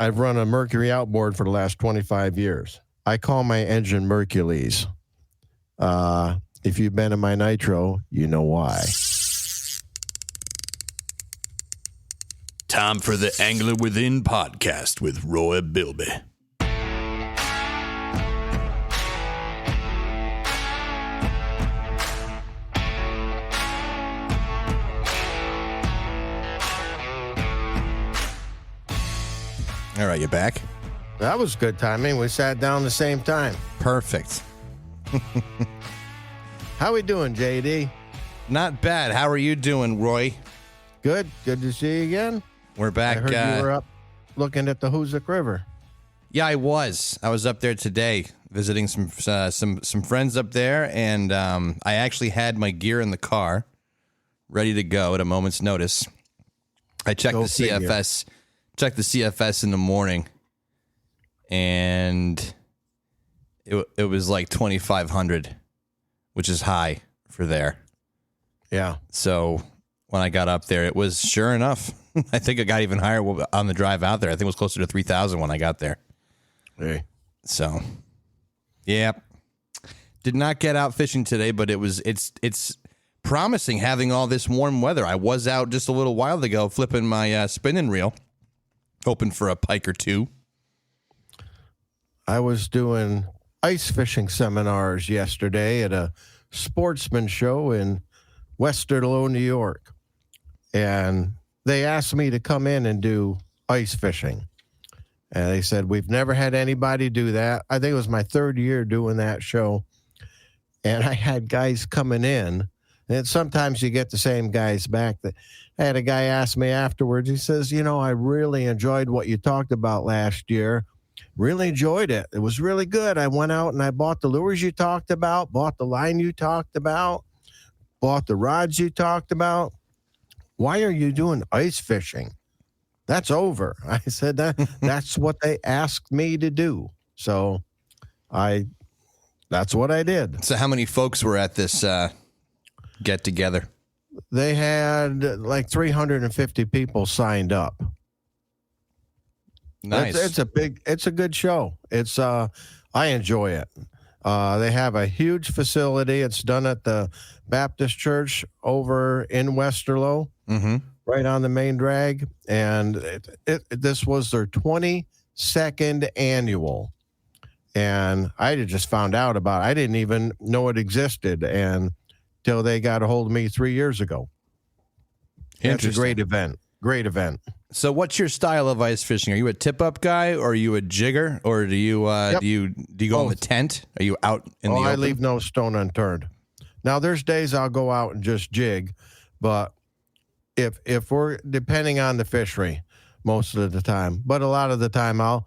I've run a Mercury outboard for the last 25 years. I call my engine Mercules. If you've been in my nitro, you know why. Time for the Angler Within podcast with Roy Bilby. All right, you back? That was good timing. We sat down the same time. Perfect. How we doing, JD? Not bad. How are you doing, Roy? Good. Good to see you again. We're back. I heard you were up looking at the Hoosick River. Yeah, I was. I was up there today visiting some friends up there, and I actually had my gear in the car, ready to go at a moment's notice. I checked the CFS. Checked the CFS in the morning, and it was like 2,500, which is high for there. Yeah. So when I got up there, it was sure enough. I think it got even higher on the drive out there. I think it was closer to 3,000 when I got there. Hey. So, yeah, did not get out fishing today, but it's promising having all this warm weather. I was out just a little while ago flipping my spinning reel, hoping for a pike or two. I was doing ice fishing seminars yesterday at a sportsman show in Westerlo, New York. And they asked me to come in and do ice fishing. And they said, we've never had anybody do that. I think it was my third year doing that show. And I had guys coming in. And sometimes you get the same guys back. I had a guy ask me afterwards. He says, I really enjoyed what you talked about last year. Really enjoyed it. It was really good. I went out and I bought the lures you talked about, bought the line you talked about, bought the rods you talked about. Why are you doing ice fishing? That's over. I said that's what they asked me to do. So that's what I did. So how many folks were at this get together? They had like 350 people signed up. Nice. It's a good show. I enjoy it. They have a huge facility. It's done at the Baptist Church over in Westerlo, right on the main drag. And this was their 22nd annual. And I just found out about it. I didn't even know it existed until they got a hold of me 3 yeyears ago. It's a great event. Great event. So what's your style of ice fishing? Are you a tip-up guy, or are you a jigger, or do you do you go in the tent? Are you out in the open? I leave no stone unturned. Now, there's days I'll go out and just jig, but if we're depending on the fishery most of the time, but a lot of the time I'll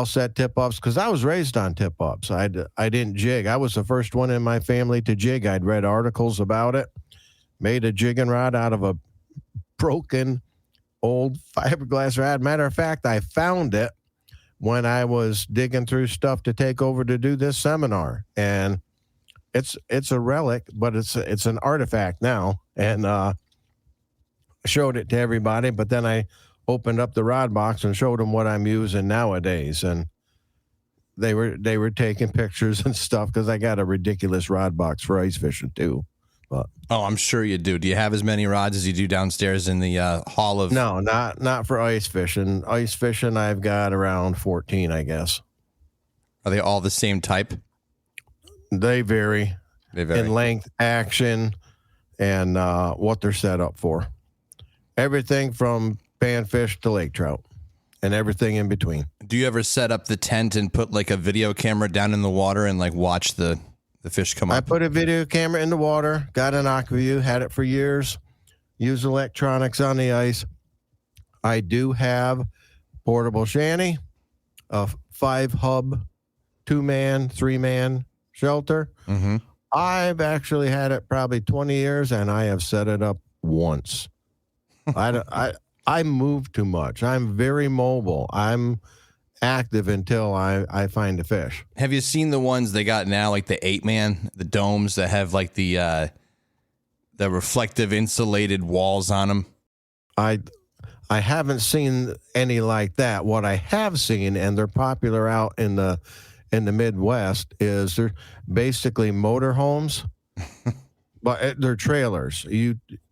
set tip-ups because I was raised on tip-ups. I didn't jig. I was the first one in my family to jig. I'd read articles about it, made a jigging rod out of a broken old fiberglass rod. Matter of fact, I found it when I was digging through stuff to take over to do this seminar, and it's a relic, but it's an artifact now. And showed it to everybody, but then I opened up the rod box and showed them what I'm using nowadays, and they were taking pictures and stuff because I got a ridiculous rod box for ice fishing too. But I'm sure you do. Do you have as many rods as you do downstairs in the hall of? No, not for ice fishing. Ice fishing, I've got around 14, I guess. Are they all the same type? They vary in length, action, and what they're set up for. Everything from panfish to lake trout, and everything in between. Do you ever set up the tent and put like a video camera down in the water and like watch the fish come up? I put a video camera in the water, got an Aquaview, had it for years, use electronics on the ice. I do have portable shanty, a 5-hub, 2-man, 3-man shelter. Mm-hmm. I've actually had it probably 20 years, and I have set it up once. I move too much. I'm very mobile. I'm active until I find a fish. Have you seen the ones they got now, like the 8-man, the domes that have like the reflective insulated walls on them? I haven't seen any like that. What I have seen, and they're popular out in the Midwest, is they're basically motorhomes, but they're trailers.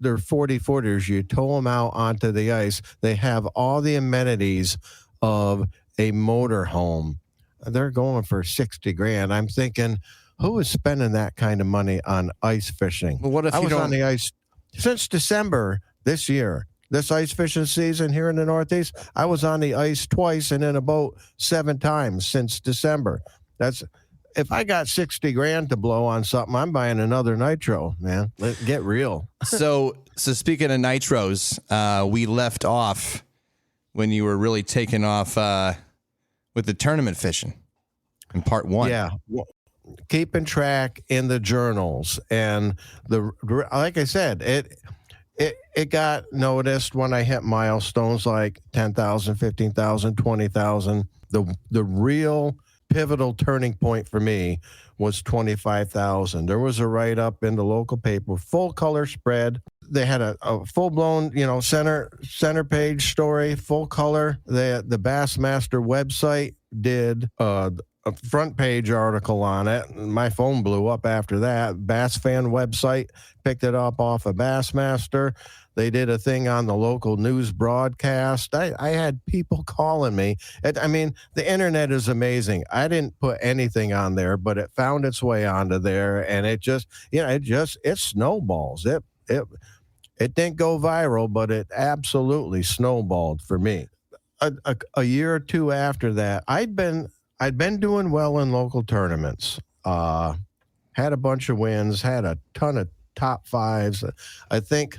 They're 40-footers. You tow them out onto the ice. They have all the amenities of a motorhome. They're going for 60 grand. I'm thinking, who is spending that kind of money on ice fishing? Well, what if I you was on don't? the ice since December this year. This ice fishing season here in the Northeast, I was on the ice twice and in a boat 7 times since December. That's if I got 60 grand to blow on something, I'm buying another nitro, man. Get real. So speaking of nitros, we left off when you were really taking off with the tournament fishing in part 1. Yeah. Well, keeping track in the journals, and like I said, it got noticed when I hit milestones like 10,000, 15,000, 20,000. The real pivotal turning point for me was 25,000. There was a write up in the local paper, full color spread. They had a full blown, center page story, full color. The Bassmaster website did a front page article on it. My phone blew up after that. Bass Fan website picked it up off of Bassmaster. They did a thing on the local news broadcast. I had people calling me. The internet is amazing. I didn't put anything on there, but it found its way onto there, and it snowballs. It didn't go viral, but it absolutely snowballed for me. A year or two after that, I'd been doing well in local tournaments. Had a bunch of wins, had a ton of top fives. I think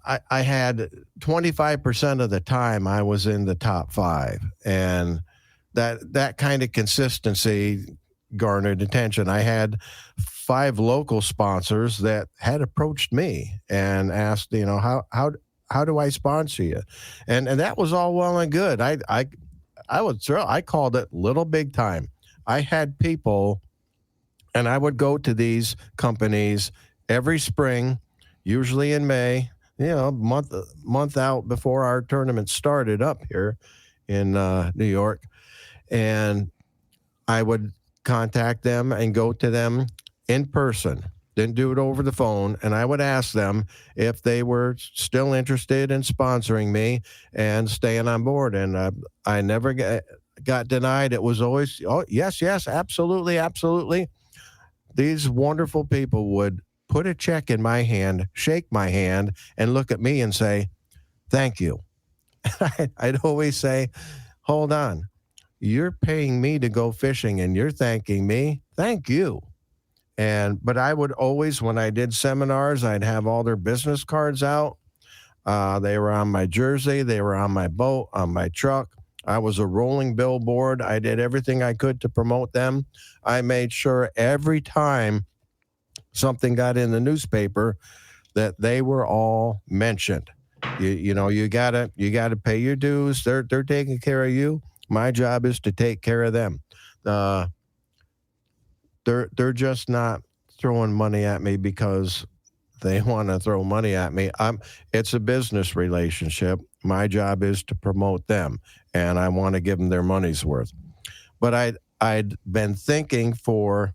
I had 25% of the time I was in the top 5, and that kind of consistency garnered attention. I had 5 local sponsors that had approached me and asked, how do I sponsor you? And that was all well and good. I called it little big time. I had people, and I would go to these companies every spring, usually in May, month out before our tournament started up here in New York. And I would contact them and go to them in person. Didn't do it over the phone. And I would ask them if they were still interested in sponsoring me and staying on board. And I never got denied. It was always, oh, yes, absolutely, absolutely. These wonderful people would put a check in my hand, shake my hand, and look at me and say, thank you. I'd always say, hold on. You're paying me to go fishing and you're thanking me. Thank you. But I would always, when I did seminars, I'd have all their business cards out. They were on my jersey. They were on my boat, on my truck. I was a rolling billboard. I did everything I could to promote them. I made sure every time something got in the newspaper that they were all mentioned. You gotta pay your dues. They're taking care of you. My job is to take care of them. They're just not throwing money at me because they want to throw money at me. It's a business relationship. My job is to promote them, and I want to give them their money's worth. But I'd been thinking for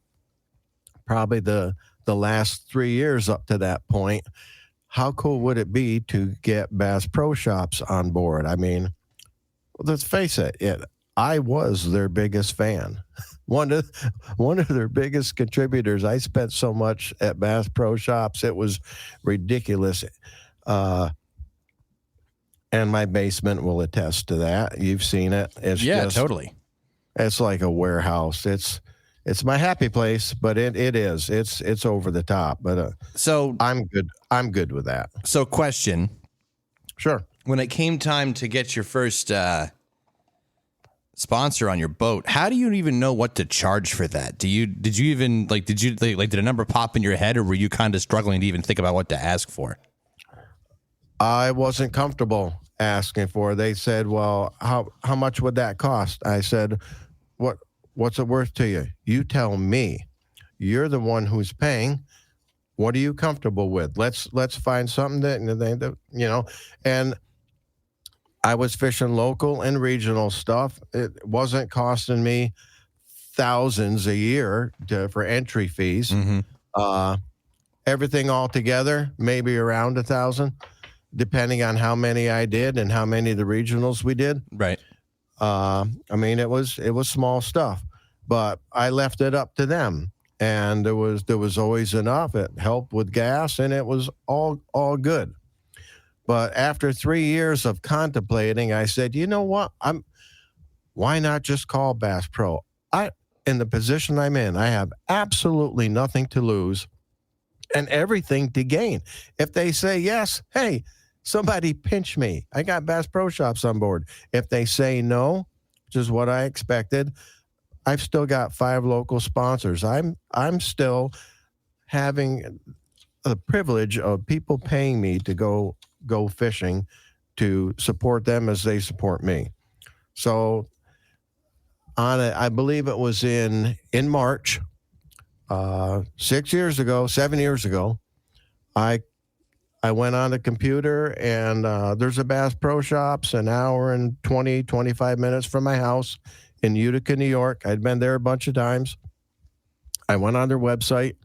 probably the last 3 years up to that point, how cool would it be to get Bass Pro Shops on board? I mean, let's face it, I was their biggest fan. One of their biggest contributors. I spent so much at Bass Pro Shops, it was ridiculous. And my basement will attest to that. You've seen it. Totally. It's like a warehouse. It's my happy place, but it is. It's over the top. But so I'm good. I'm good with that. So, question. Sure. When it came time to get your first sponsor on your boat, how do you even know what to charge for that? Did a number pop in your head, or were you kind of struggling to even think about what to ask for? I wasn't comfortable asking for. They said, "Well, how much would that cost?" I said, "What's it worth to you? You tell me. You're the one who's paying. What are you comfortable with? Let's find something that and I was fishing local and regional stuff. It wasn't costing me thousands a year for entry fees. Mm-hmm. Uh, Everything all together, maybe around 1,000, depending on how many I did and how many of the regionals we did. Right. I mean, it was small stuff, but I left it up to them, and there was always enough. It helped with gas, and it was all good. But after 3 years of contemplating, I said, you know what? Why not just call Bass Pro? In the position I'm in, I have absolutely nothing to lose and everything to gain. If they say yes, hey, somebody pinch me. I got Bass Pro Shops on board. If they say no, which is what I expected, I've still got 5 local sponsors. I'm still having the privilege of people paying me to go fishing to support them as they support me. So I believe it was in March, 7 years ago, I went on the computer, and there's a Bass Pro Shops an hour and 25 minutes from my house in Utica, New York. I'd been there a bunch of times. I went on their website,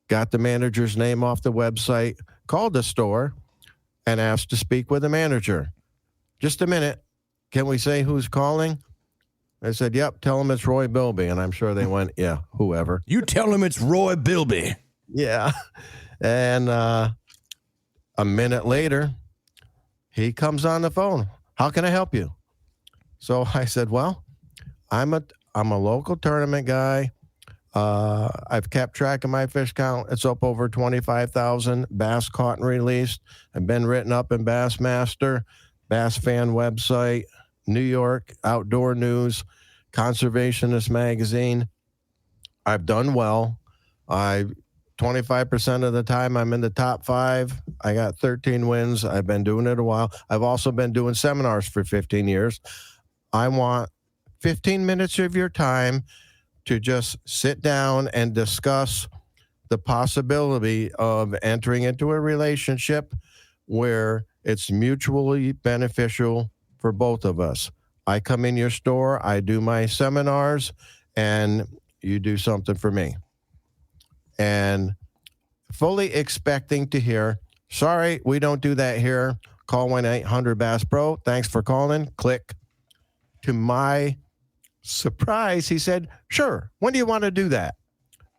got the manager's name off the website, called the store, and asked to speak with the manager. Just a minute. Can we say who's calling? I said, yep, tell him it's Roy Bilby. And I'm sure they went, yeah, whoever. You tell him it's Roy Bilby. Yeah. And a minute later, he comes on the phone. How can I help you? So I said, well, I'm a local tournament guy. I've kept track of my fish count. It's up over 25,000 bass caught and released. I've been written up in Bassmaster, Bass Fan website, New York Outdoor News, Conservationist Magazine. I've done well. 25% of the time I'm in the top 5. I got 13 wins. I've been doing it a while. I've also been doing seminars for 15 years. I want 15 minutes of your time to just sit down and discuss the possibility of entering into a relationship where it's mutually beneficial for both of us. I come in your store, I do my seminars, and you do something for me. And fully expecting to hear, sorry, we don't do that here. Call 1-800-BASS PRO. Thanks for calling. Click. To my surprise, he said, sure. When do you want to do that?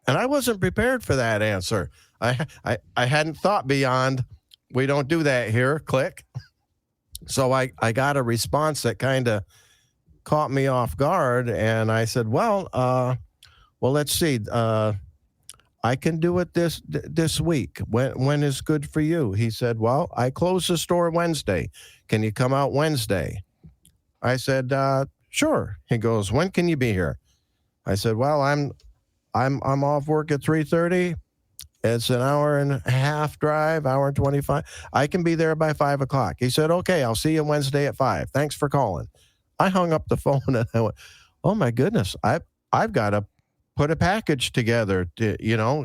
And I wasn't prepared for that answer. I hadn't thought beyond, we don't do that here. Click. So I got a response that kind of caught me off guard. And I said, well, let's see. I can do it this week. When is good for you? He said, well, I close the store Wednesday. Can you come out Wednesday? I said, sure. He goes, when can you be here? I said, well, I'm off work at 3:30. It's an hour and a half drive, hour and 25. I can be there by 5 o'clock. He said, okay, I'll see you Wednesday at 5. Thanks for calling. I hung up the phone and I went, oh my goodness, I've got to put a package together to,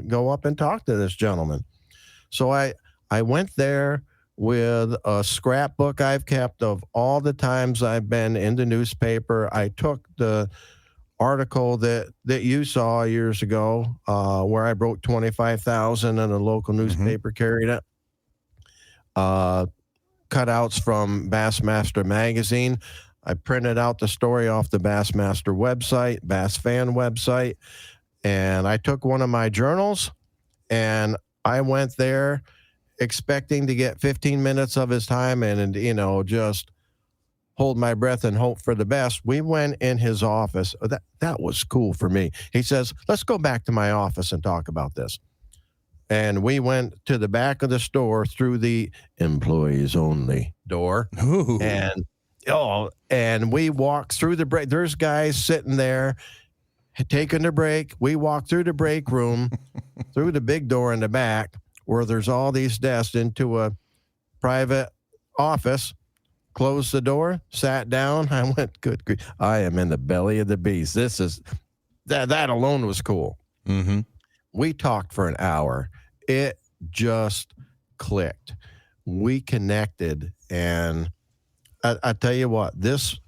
go up and talk to this gentleman. So I went there with a scrapbook I've kept of all the times I've been in the newspaper. I took the article that you saw years ago where I broke 25,000 and a local newspaper carried it. Cutouts from Bassmaster magazine. I printed out the story off the Bassmaster website, Bass Fan website, and I took one of my journals and I went there expecting to get 15 minutes of his time and just hold my breath and hope for the best. We went in his office. That was cool for me. He says, let's go back to my office and talk about this. And we went to the back of the store through the employees only door. Ooh. And we walked through the break. There's guys sitting there taking a break. We walked through the break room, through the big door in the back where there's all these desks into a private office, closed the door, sat down. I went, good grief, I am in the belly of the beast. That alone was cool. Mm-hmm. We talked for an hour. It just clicked. We connected, and I tell you what, this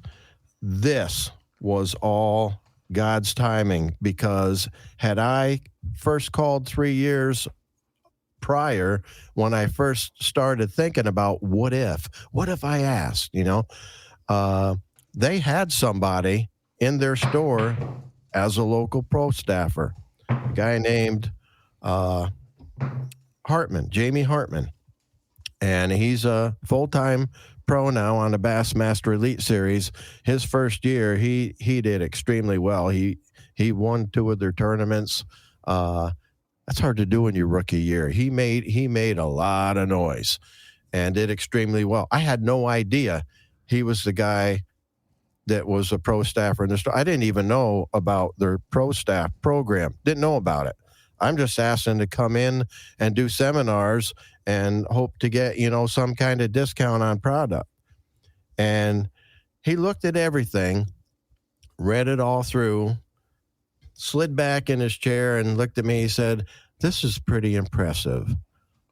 was all God's timing, because had I first called 3 years prior, when I first started thinking about what if I asked, they had somebody in their store as a local pro staffer, a guy named Hartman, Jamie Hartman. And he's a full-time pro now on the Bassmaster Elite Series. His first year, he did extremely well. He won 2 of their tournaments. That's hard to do in your rookie year. He made a lot of noise and did extremely well. I had no idea he was the guy that was a pro staffer in the store. I didn't even know about their pro staff program. Didn't know about it. I'm just asking to come in and do seminars and hope to get, some kind of discount on product. And he looked at everything, read it all through, slid back in his chair and looked at me. He said, "This is pretty impressive.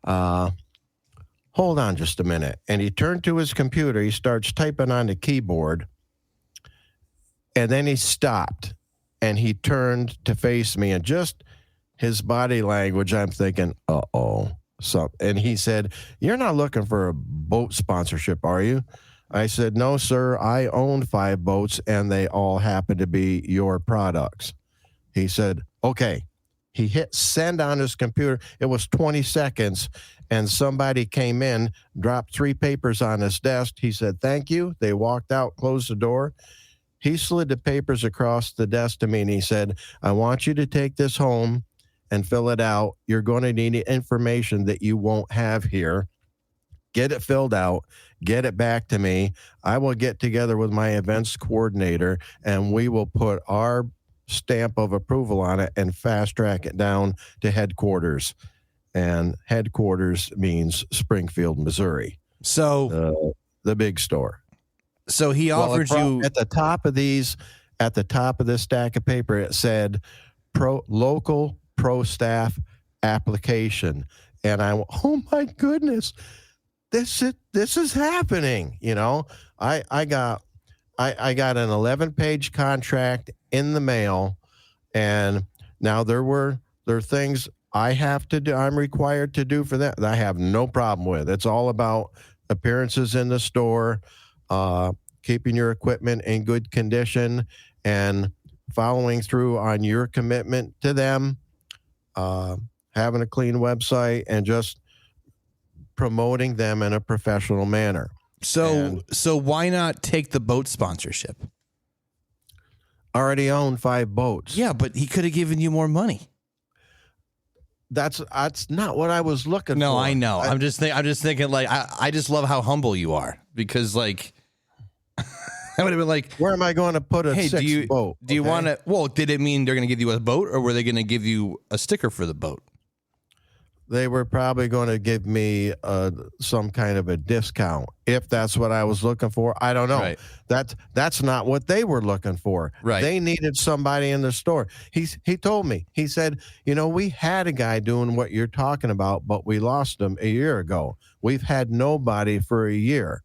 Hold on just a minute." And he turned to his computer. He starts typing on the keyboard. And then he stopped and he turned to face me, and just his body language, I'm thinking, uh-oh. And he said, "You're not looking for a boat sponsorship, are you?" I said, "No, sir. I own 5 boats and they all happen to be your products." He said, "Okay." He hit send on his computer. It was 20 seconds, and somebody came in, dropped 3 papers on his desk. He said, "Thank you." They walked out, closed the door. He slid the papers across the desk to me, and he said, "I want you to take this home and fill it out. You're going to need information that you won't have here. Get it filled out, get it back to me. I will get together with my events coordinator, and we will put our stamp of approval on it and fast track it down to headquarters." And headquarters means Springfield, Missouri. So the big store. So he offered you at the top of this stack of paper, it said local pro staff application. And I went, oh my goodness, this is happening. I got an 11-page contract in the mail, and now there are things I have to do. I'm required to do for that I have no problem with. It's all about appearances in the store, keeping your equipment in good condition, and following through on your commitment to them, having a clean website, and just promoting them in a professional manner. So why not take the boat sponsorship? Already own 5 boats. Yeah, but he could have given you more money. That's not what I was looking for. No, I know. I'm just thinking, like, I just love how humble you are, because, like, I would have been like, where am I going to put a hey, 6th boat? Do you want to? Well, did it mean they're going to give you a boat, or were they going to give you a sticker for the boat? They were probably going to give me some kind of a discount if that's what I was looking for. I don't know. Right. That's not what they were looking for. Right. They needed somebody in the store. He told me. He said, we had a guy doing what you're talking about, but we lost him a year ago. We've had nobody for a year,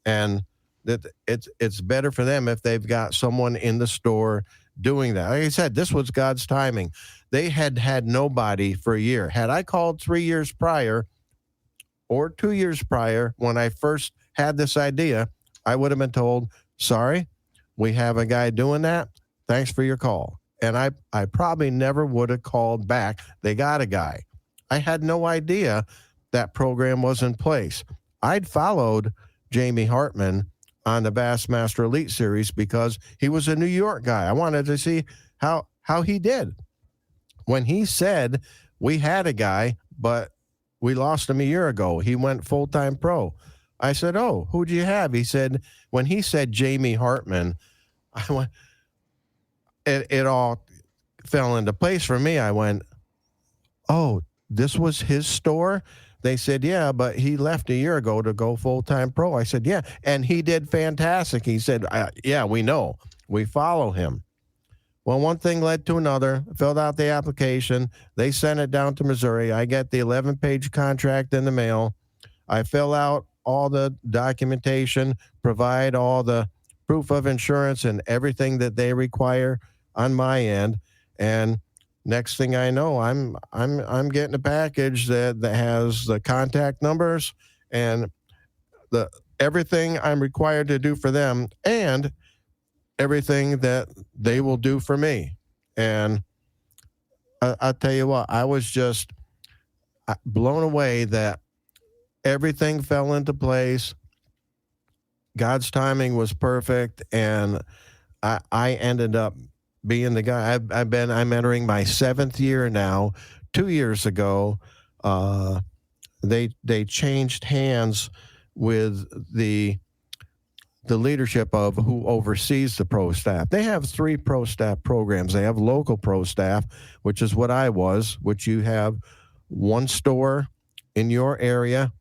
and that it's better for them if they've got someone in the store doing that. Like I said, this was God's timing. They had nobody for a year. Had I called 3 years prior or 2 years prior, when I first had this idea, I would have been told, "Sorry, we have a guy doing that. Thanks for your call." And I probably never would have called back. They got a guy. I had no idea that program was in place. I'd followed Jamie Hartman on the Bassmaster Elite Series because he was a New York guy. I wanted to see how he did. When he said we had a guy, but we lost him a year ago, he went full-time pro. I said, "Oh, who'd you have?" He said, when he said Jamie Hartman, I went, it all fell into place for me. I went, "Oh, this was his store?" They said, "Yeah, but he left a year ago to go full-time pro." I said, "Yeah, and he did fantastic." He said, "Yeah, we know. We follow him." Well, one thing led to another. Filled out the application. They sent it down to Missouri. I get the 11-page contract in the mail. I fill out all the documentation, provide all the proof of insurance and everything that they require on my end, and next thing I know, I'm getting a package that has the contact numbers and the everything I'm required to do for them and everything that they will do for me. And I'll tell you what, I was just blown away that everything fell into place. God's timing was perfect, and I ended up being the guy. I'm entering my 7th year now. 2 years ago, they changed hands with the leadership of who oversees the pro staff. They have 3 pro staff programs. They have local pro staff, which is what I was, which you have one store in your area,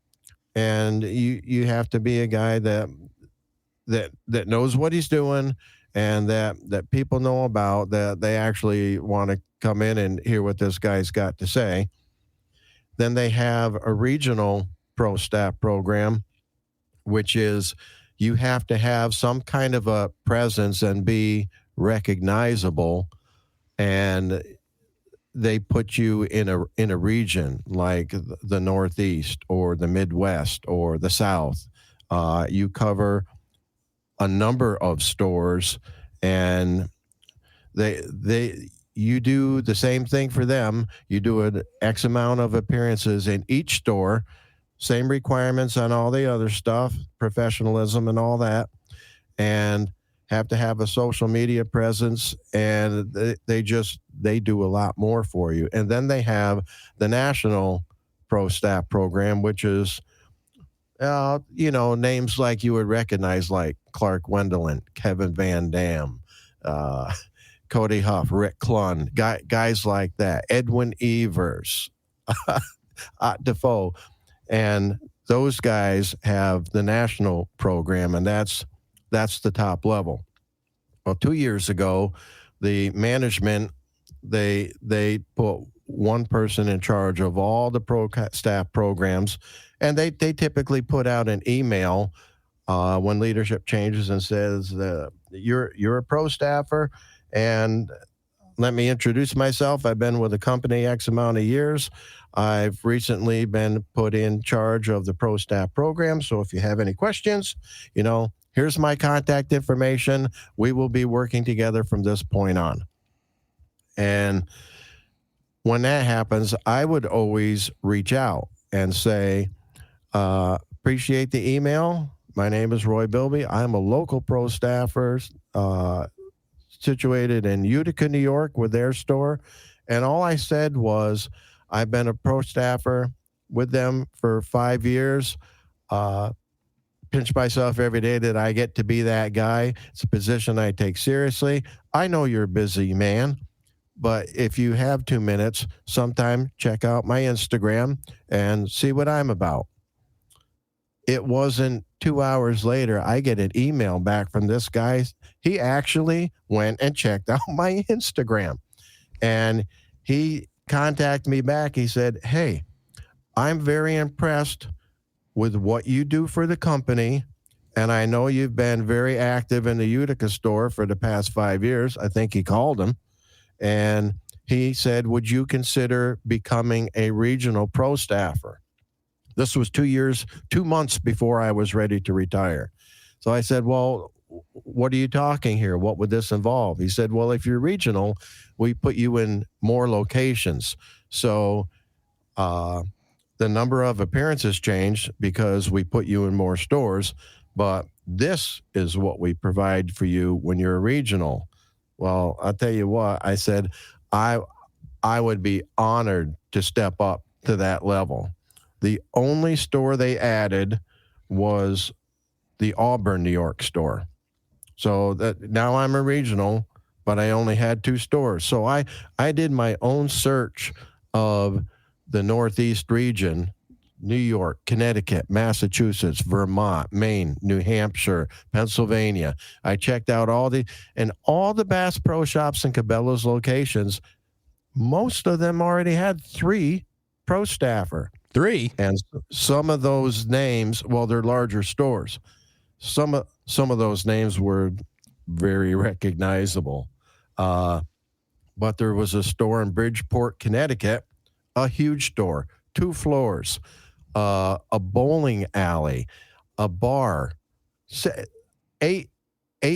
and you have to be a guy that knows what he's doing and that people know about, that they actually want to come in and hear what this guy's got to say. Then they have a regional pro staff program, which is you have to have some kind of a presence and be recognizable, and they put you in a region like the Northeast or the Midwest or the South. You cover a number of stores, and you do the same thing for them. You do an X amount of appearances in each store, same requirements on all the other stuff, professionalism and all that, and have to have a social media presence, and they do a lot more for you. And then they have the National Pro Staff Program, which is names like you would recognize, like Clark Wendelin, Kevin Van Dam, Cody Huff, Rick Clunn, guys like that, Edwin Evers, Defoe. And those guys have the national program, and that's the top level. Well, 2 years ago, the management, they put one person in charge of all the pro staff programs, and they typically put out an email when leadership changes and says you're a pro staffer, and let me introduce myself. I've been with the company X amount of years. I've recently been put in charge of the pro staff program. So if you have any questions, here's my contact information. We will be working together from this point on. And when that happens, I would always reach out and say, appreciate the email. My name is Roy Bilby. I'm a local pro staffer situated in Utica, New York, with their store. And all I said was, I've been a pro staffer with them for 5 years. Pinch myself every day that I get to be that guy. It's a position I take seriously. I know you're a busy man, but if you have 2 minutes, sometime check out my Instagram and see what I'm about. It wasn't 2 hours later, I get an email back from this guy. He actually went and checked out my Instagram, and he contacted me back. He said, hey, I'm very impressed with what you do for the company, and I know you've been very active in the Utica store for the past 5 years. I think he called him, and he said, would you consider becoming a regional pro staffer? This was 2 months before I was ready to retire. So I said, well, what are you talking here? What would this involve? He said, well, if you're regional, we put you in more locations. So the number of appearances changed because we put you in more stores. But this is what we provide for you when you're a regional. Well, I'll tell you what, I said, I would be honored to step up to that level. The only store they added was the Auburn, New York store. So that now I'm a regional, but I only had 2 stores. So I did my own search of the Northeast region, New York, Connecticut, Massachusetts, Vermont, Maine, New Hampshire, Pennsylvania. I checked out all the Bass Pro Shops and Cabela's locations. Most of them already had 3 pro staffer. 3? And some of those names, well, they're larger stores. Some of those names were very recognizable. But there was a store in Bridgeport, Connecticut, a huge store, 2 floors, a bowling alley, a bar, 8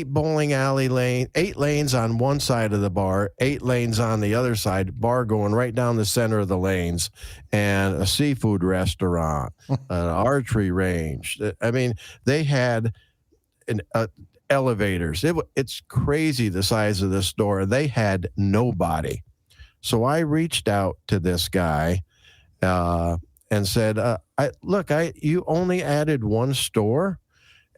bowling alley lane, 8 lanes on one side of the bar, 8 lanes on the other side, bar going right down the center of the lanes, and a seafood restaurant, an archery range. I mean, they had elevators. It's crazy the size of this store. They had nobody. So I reached out to this guy and said, you only added 1 store.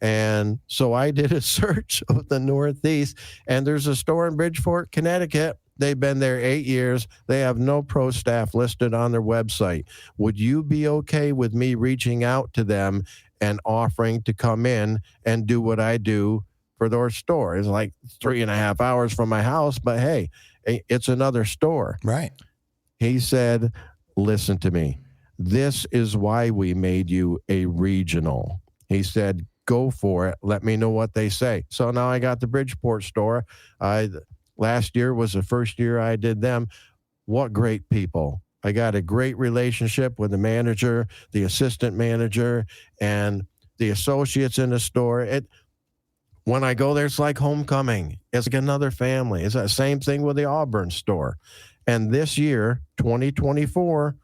And so I did a search of the Northeast, and there's a store in Bridgeport, Connecticut. They've been there 8 years. They have no pro staff listed on their website. Would you be okay with me reaching out to them and offering to come in and do what I do for their store? It's like 3.5 hours from my house, but hey, it's another store. Right. He said, listen to me. This is why we made you a regional. He said, go for it. Let me know what they say. So now I got the Bridgeport store. Last year was the first year I did them. What great people. I got a great relationship with the manager, the assistant manager, and the associates in the store. When I go there, it's like homecoming. It's like another family. It's the same thing with the Auburn store. And this year, 2024,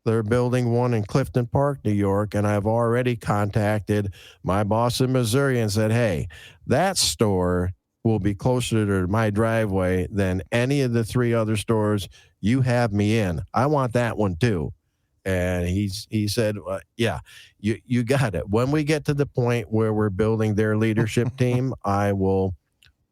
they're building one in Clifton Park, New York, and I've already contacted my boss in Missouri and said, hey, that store will be closer to my driveway than any of the 3 other stores you have me in. I want that one too. And he said, yeah, you got it. When we get to the point where we're building their leadership team, I will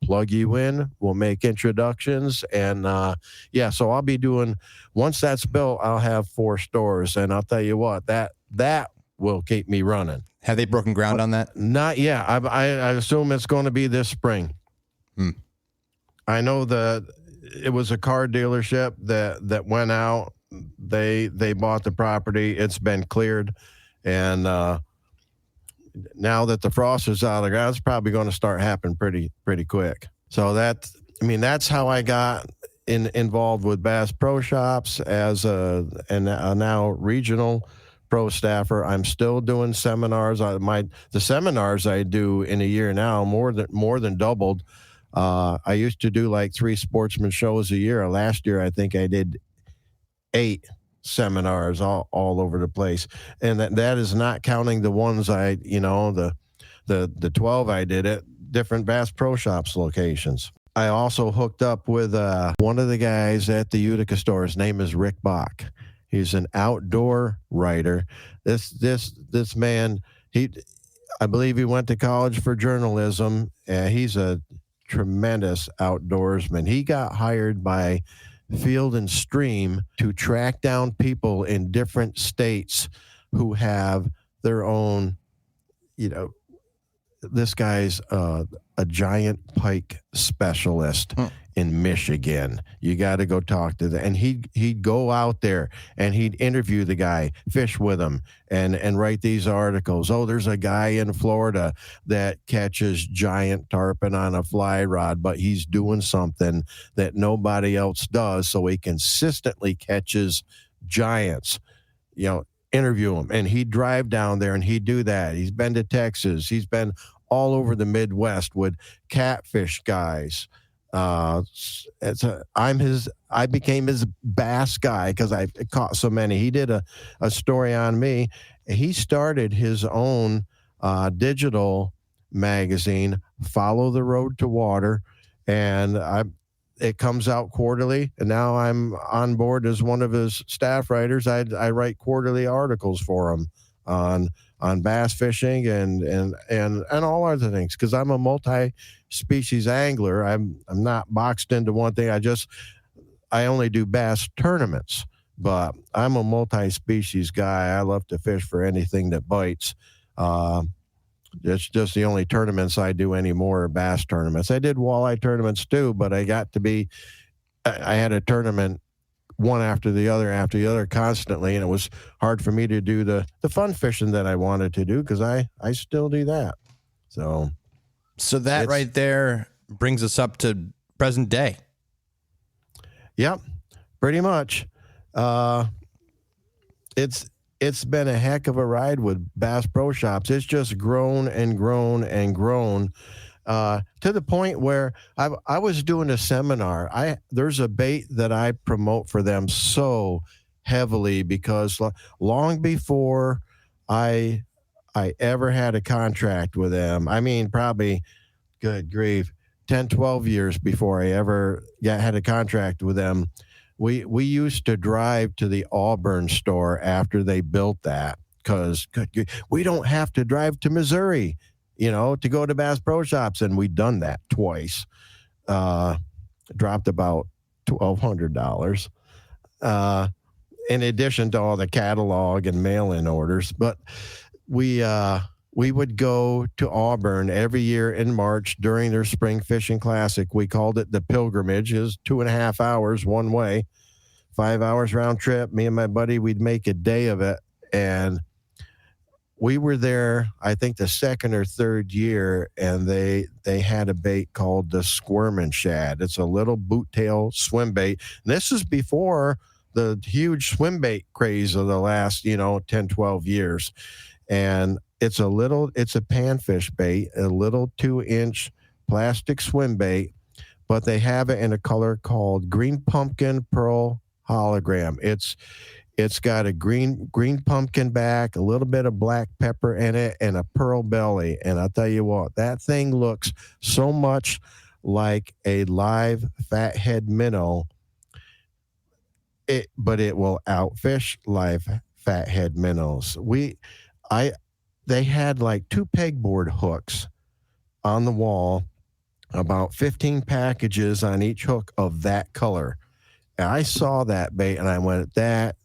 plug you in. We'll make introductions. And so I'll be doing, once that's built, I'll have 4 stores. And I'll tell you what, that will keep me running. Have they broken ground on that? Not yet. I assume it's going to be this spring. I know that it was a car dealership that went out. They bought the property. It's been cleared. And now that the frost is out of the ground, it's probably going to start happening pretty quick. So that's how I got involved with Bass Pro Shops as a now regional pro staffer. I'm still doing seminars. The seminars I do in a year now more than doubled. I used to do like 3 sportsman shows a year. Last year, I think I did 8 seminars all over the place. And that is not counting the ones the 12 I did at different Bass Pro Shops locations. I also hooked up with one of the guys at the Utica store. His name is Rick Bach. He's an outdoor writer. This man, I believe he went to college for journalism. He's a tremendous outdoorsman. He got hired by Field and Stream to track down people in different states who have their own, this guy's a giant pike specialist in Michigan. You got to go talk to them. And he'd go out there and he'd interview the guy, fish with him, and write these articles. Oh, there's a guy in Florida that catches giant tarpon on a fly rod, but he's doing something that nobody else does, so he consistently catches giants. Interview him. And he'd drive down there and he'd do that. He's been to Texas. He's been all over the Midwest with catfish guys. I became his bass guy because I caught so many. He did a story on me. He started his own digital magazine, Follow the Road to Water, and it comes out quarterly. And now I'm on board as one of his staff writers. I write quarterly articles for him on bass fishing and all other things, because I'm a multi-species angler. I'm not boxed into one thing. I only do bass tournaments, but I'm a multi-species guy. I love to fish for anything that bites. It's just the only tournaments I do anymore are bass tournaments. I did walleye tournaments too, but I had a tournament one after the other constantly, and it was hard for me to do the fun fishing that I wanted to do because I still do that. So that right there brings us up to present day. Yep, pretty much. It's been a heck of a ride with Bass Pro Shops. It's just grown and grown and grown to the point where I was doing a seminar. There's a bait that I promote for them so heavily because long before I ever had a contract with them, I mean, probably, good grief, 10, 12 years before I ever had a contract with them, we used to drive to the Auburn store after they built that because we don't have to drive to Missouri, to go to Bass Pro Shops. And we'd done that twice. Dropped about $1,200 in addition to all the catalog and mail-in orders. But we would go to Auburn every year in March during their spring fishing classic. We called it the pilgrimage. It was 2.5 hours one way, 5 hours round trip. Me and my buddy, we'd make a day of it. And we were there, I think the second or third year, and they had a bait called the squirming shad. It's a little boot tail swim bait. And this is before the huge swim bait craze of the last, 10, 12 years. And it's a panfish bait, a little 2-inch plastic swim bait, but they have it in a color called green pumpkin pearl hologram. It's got a green pumpkin back, a little bit of black pepper in it, and a pearl belly. And I'll tell you what, that thing looks so much like a live fathead minnow, but it will outfish live fathead minnows. They had like 2 pegboard hooks on the wall, about 15 packages on each hook of that color. And I saw that bait and I went, that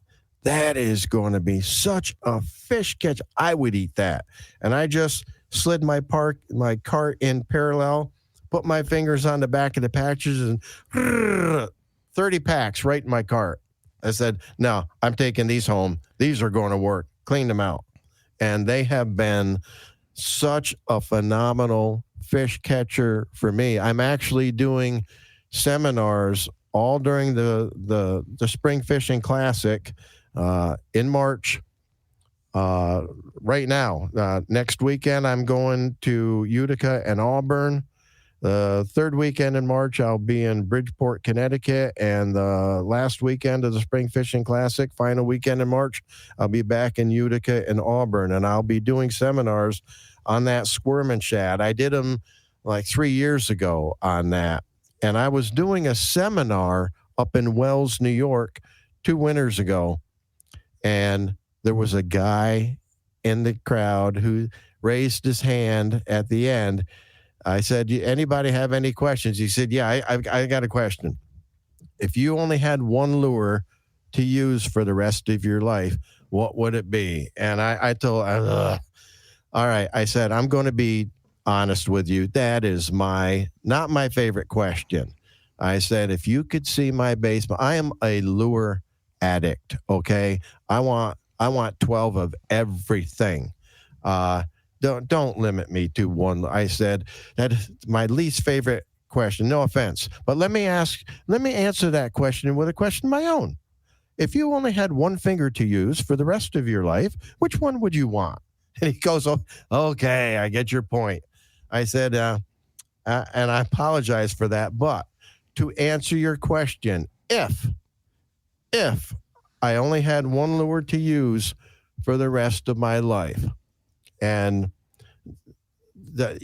is going to be such a fish catch. I would eat that. And I just slid my cart in parallel, put my fingers on the back of the packages, and 30 packs right in my cart. I said, no, I'm taking these home. These are going to work. Clean them out. And they have been such a phenomenal fish catcher for me. I'm actually doing seminars all during the Spring Fishing Classic in March. Right now, next weekend, I'm going to Utica and Auburn. The third weekend in March, I'll be in Bridgeport, Connecticut. And the last weekend of the Spring Fishing Classic, final weekend in March, I'll be back in Utica and Auburn. And I'll be doing seminars on that squirming shad. I did them like 3 years ago on that. And I was doing a seminar up in Wells, New York, 2 winters ago. And there was a guy in the crowd who raised his hand at the end. I said, anybody have any questions? He said, yeah, I got a question. If you only had one lure to use for the rest of your life, what would it be? And I told, all right, I said, I'm going to be honest with you. That is not my favorite question. I said, if you could see my basement, I am a lure addict. Okay. I want 12 of everything. Don't limit me to one. I said that is my least favorite question. No offense, but let me answer that question with a question of my own. If you only had one finger to use for the rest of your life, which one would you want? And he goes, oh, okay, I get your point. I said, and I apologize for that, but to answer your question, if I only had one lure to use for the rest of my life, and that,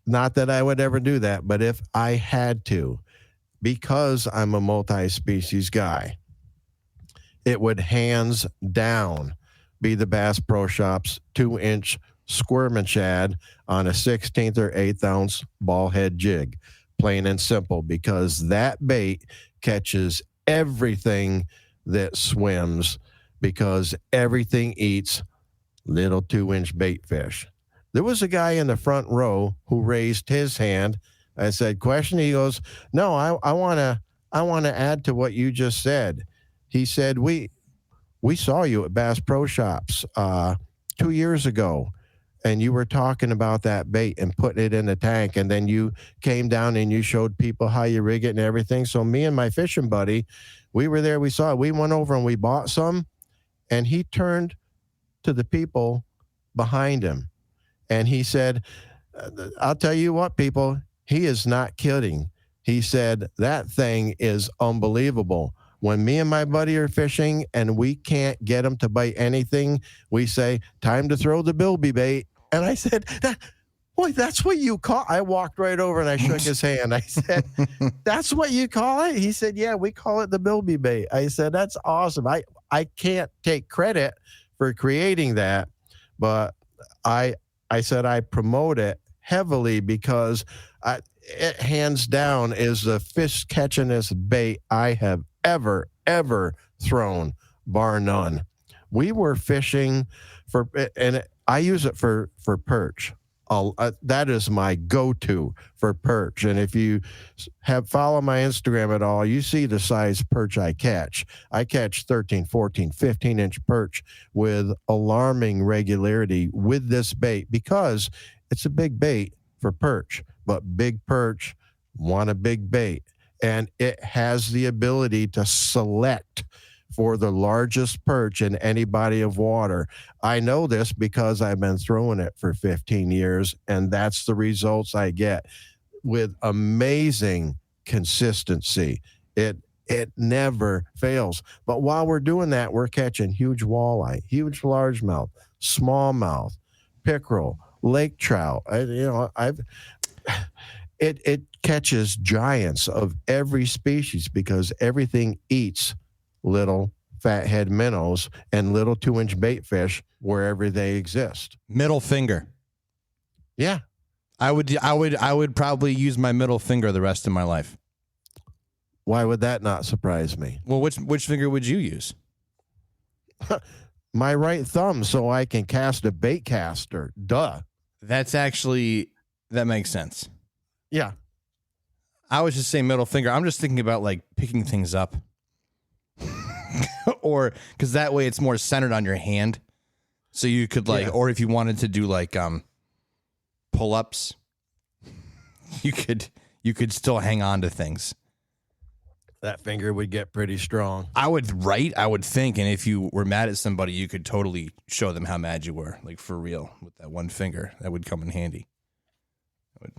not that I would ever do that, but if I had to, because I'm a multi-species guy, it would hands down be the Bass Pro Shops 2-inch squirming shad on a 16th or 8th ounce ball head jig, plain and simple, because that bait catches everything that swims because everything eats little 2-inch bait fish. There was a guy in the front row who raised his hand. I said, question. He goes, no, I want to add to what you just said. He said, we saw you at Bass Pro Shops 2 years ago, and you were talking about that bait and putting it in the tank, and then you came down and you showed people how you rig it and everything. So me and my fishing buddy, we were there, we saw it. We went over and we bought some, and he turned to the people behind him, and he said, I'll tell you what, people, he is not kidding. He said, that thing is unbelievable. When me and my buddy are fishing and we can't get him to bite anything, we say, time to throw the bilby bait. And I said, boy, that's what you call. I walked right over and I shook his hand. I said, that's what you call it? He said, yeah, we call it the bilby bait. I said, that's awesome. I can't take credit for creating that, but I said I promote it heavily because it hands down is the fish catchingest bait I have ever thrown, bar none. We were fishing for, and I use it for perch. That is my go-to for perch. And if you follow my Instagram at all, you see the size perch I catch. I catch 13, 14, 15-inch perch with alarming regularity with this bait because it's a big bait for perch, but big perch want a big bait. And it has the ability to select for the largest perch in any body of water. I know this because I've been throwing it for 15 years, and that's the results I get with amazing consistency. It never fails. But while we're doing that, we're catching huge walleye, huge largemouth, smallmouth, pickerel, lake trout. It catches giants of every species because everything eats little fathead minnows and little 2-inch bait fish wherever they exist. Middle finger. Yeah. I would probably use my middle finger the rest of my life. Why would that not surprise me? Well, which finger would you use? My right thumb, so I can cast a bait caster. Duh. That makes sense. Yeah. I was just saying middle finger. I'm just thinking about like picking things up. Or because that way it's more centered on your hand. So you could or if you wanted to do like pull-ups, you could still hang on to things. That finger would get pretty strong. I would think, and if you were mad at somebody, you could totally show them how mad you were, like for real, with that one finger. That would come in handy. That would,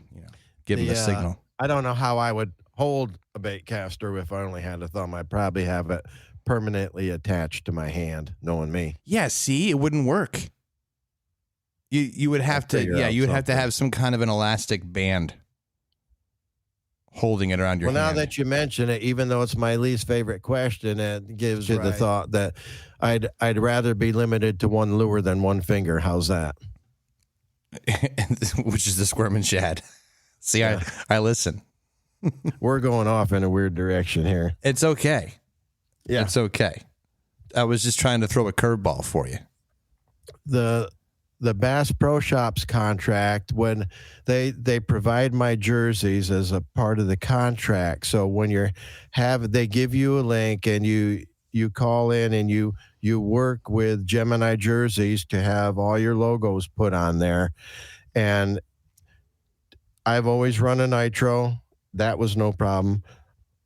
give them a signal. I don't know how I would hold a bait caster if I only had a thumb. I'd probably have it permanently attached to my hand, knowing me. Yeah, see, it wouldn't work. You would have to, you would have to have some kind of an elastic band holding it around your hand. Well, now that you mention it, even though it's my least favorite question, it gives you the thought that I'd rather be limited to one lure than one finger. How's that? Which is the squirm and shad. See, yeah. I listen. We're going off in a weird direction here. It's okay. Yeah. It's okay. I was just trying to throw a curveball for you. The Bass Pro Shops contract, when they provide my jerseys as a part of the contract. So when they give you a link and you call in and you work with Gemini jerseys to have all your logos put on there. And I've always run a nitro. That was no problem.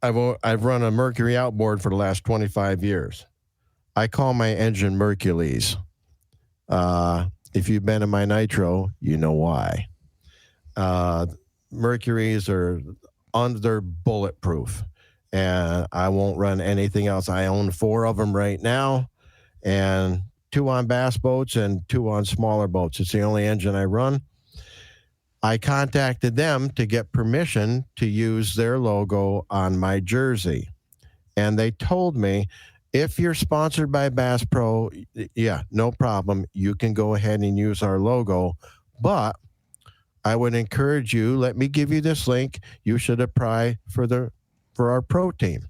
I've run a Mercury outboard for the last 25 years. I call my engine Mercules. If you've been in my nitro, you know why. Mercuries are they're bulletproof, and I won't run anything else. I own 4 of them right now, and 2 on bass boats and 2 on smaller boats. It's the only engine I run. I contacted them to get permission to use their logo on my jersey. And they told me, if you're sponsored by Bass Pro, yeah, no problem. You can go ahead and use our logo. But I would encourage you, let me give you this link. You should apply for our pro team.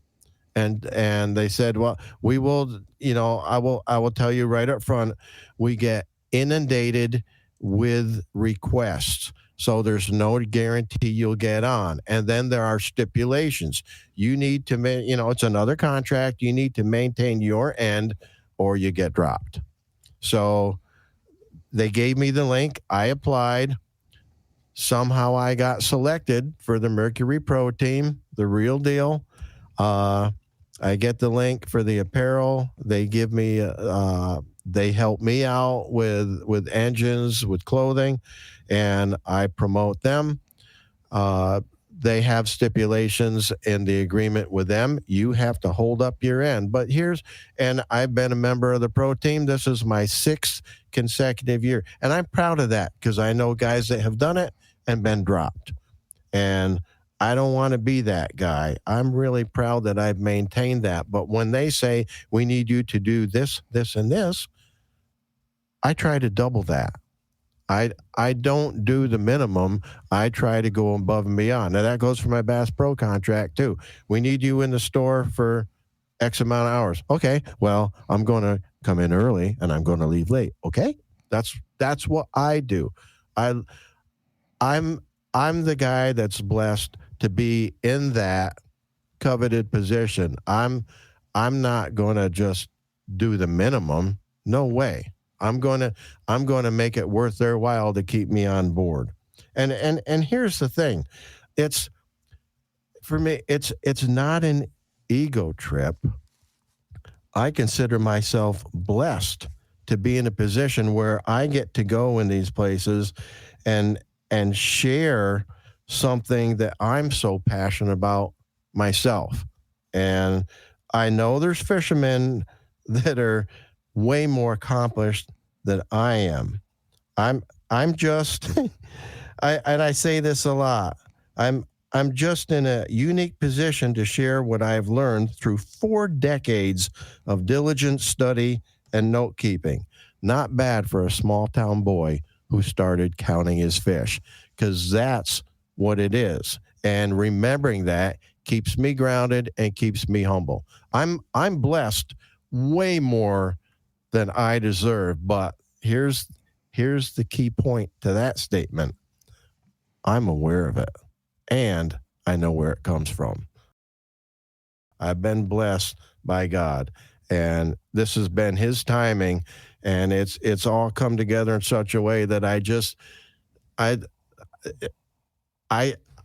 and they said, well, we will, I will tell you right up front, we get inundated with requests. So there's no guarantee you'll get on. And then there are stipulations. You need to, it's another contract. You need to maintain your end or you get dropped. So they gave me the link. I applied. Somehow I got selected for the Mercury Pro team, the real deal. I get the link for the apparel. They give me, they help me out with engines, with clothing, and I promote them. They have stipulations in the agreement with them. You have to hold up your end. But and I've been a member of the pro team. This is my 6th consecutive year. And I'm proud of that because I know guys that have done it and been dropped. And I don't want to be that guy. I'm really proud that I've maintained that. But when they say we need you to do this, this, and this, I try to double that. I don't do the minimum. I try to go above and beyond. Now, that goes for my Bass Pro contract, too. We need you in the store for X amount of hours. Okay, well, I'm going to come in early, and I'm going to leave late. Okay? That's what I do. I'm the guy that's blessed to be in that coveted position. I'm not going to just do the minimum. No way. I'm going to make it worth their while to keep me on board. And here's the thing. It's for me, it's not an ego trip. I consider myself blessed to be in a position where I get to go in these places and share something that I'm so passionate about myself. And I know there's fishermen that are way more accomplished than I am. I'm just I say this a lot. I'm just in a unique position to share what I've learned through 4 decades of diligent study and note keeping. Not bad for a small town boy who started counting his fish, because that's what it is. And remembering that keeps me grounded and keeps me humble. I'm blessed way more than I deserve. But here's the key point to that statement. I'm aware of it, and I know where it comes from. I've been blessed by God, and this has been His timing, and it's all come together in such a way that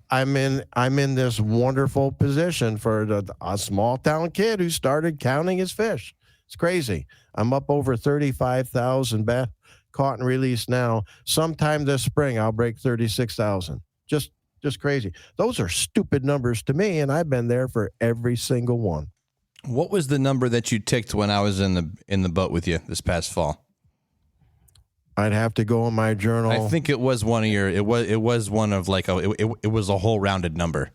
I'm in this wonderful position for a small town kid who started counting his fish. It's crazy. I'm up over 35,000 bass caught and released now. Sometime this spring, I'll break 36,000. Just crazy. Those are stupid numbers to me, and I've been there for every single one. What was the number that you ticked when I was in the boat with you this past fall? I'd have to go in my journal. I think it was one of your. It was one of like it was a whole rounded number.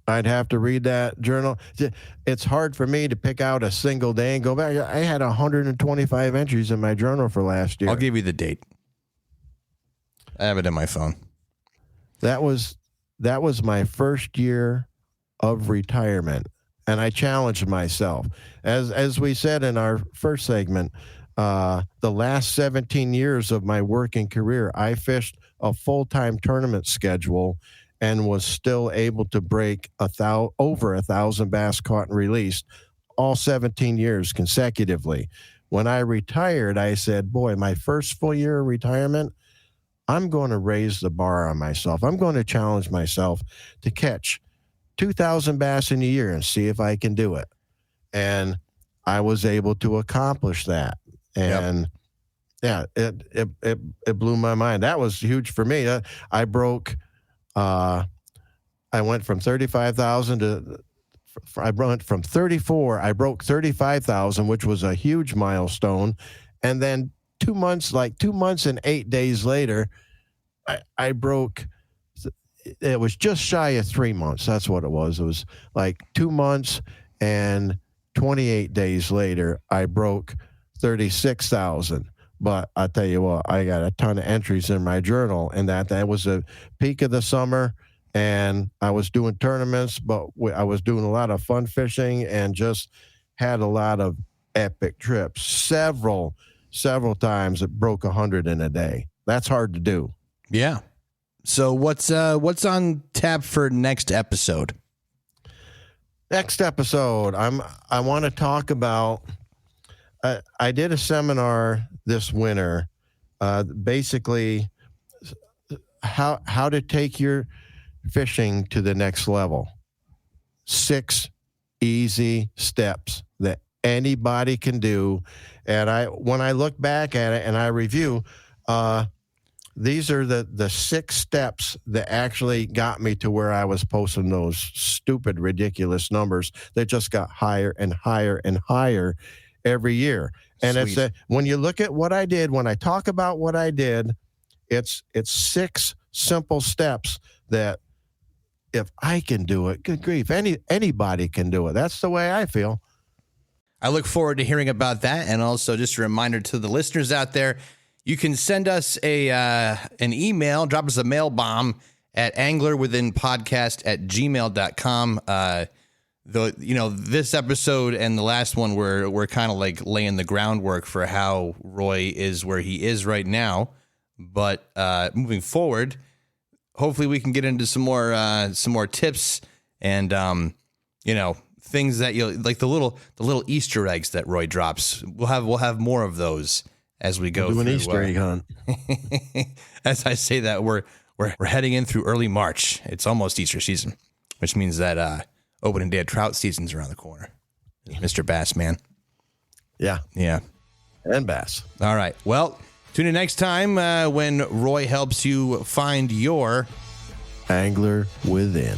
I'd have to read that journal. It's hard for me to pick out a single day and go back. I had 125 entries in my journal for last year. I'll give you the date. I have it in my phone. That was my first year of retirement, and I challenged myself. As we said in our first segment, the last 17 years of my working career, I fished a full-time tournament schedule and was still able to break over 1,000 bass caught and released all 17 years consecutively. When I retired, I said, boy, my first full year of retirement, I'm going to raise the bar on myself. I'm going to challenge myself to catch 2,000 bass in a year and see if I can do it. And I was able to accomplish that. And yeah, it blew my mind. That was huge for me. I broke... I went from 35,000 to, I went from 34. I broke 35,000, which was a huge milestone. And then 2 months and 8 days later, I broke, it was just shy of 3 months. That's what it was. It was like 2 months and 28 days later, I broke 36,000. But I tell you what, I got a ton of entries in my journal, and that was the peak of the summer, and I was doing tournaments, but I was doing a lot of fun fishing and just had a lot of epic trips. Several times it broke 100 in a day. That's hard to do. Yeah. So what's on tap for next episode? Next episode, I want to talk about. I did a seminar this winter, basically how to take your fishing to the next level. 6 easy steps that anybody can do, and when I look back at it and I review, these are the 6 steps that actually got me to where I was posting those stupid, ridiculous numbers that just got higher and higher and higher every year. And Sweet. it's when you look at what I did, when I talk about what I did, it's 6 simple steps that if I can do it, good grief, anybody can do it. That's the way I feel. I look forward to hearing about that. And also just a reminder to the listeners out there, you can send us an email, drop us a mail bomb at anglerwithinpodcast@gmail.com. This episode and the last one we're kind of like laying the groundwork for how Roy is where he is right now. But moving forward, hopefully we can get into some more tips and things that you like, the little Easter eggs that Roy drops. We'll have more of those as we go do an through, Easter egg hunt. As I say that, we're heading in through early March. It's almost Easter season, which means that opening day of trout season's around the corner. Mr. Bass, man. Yeah. And bass. All right. Well, tune in next time when Roy helps you find your Angler Within.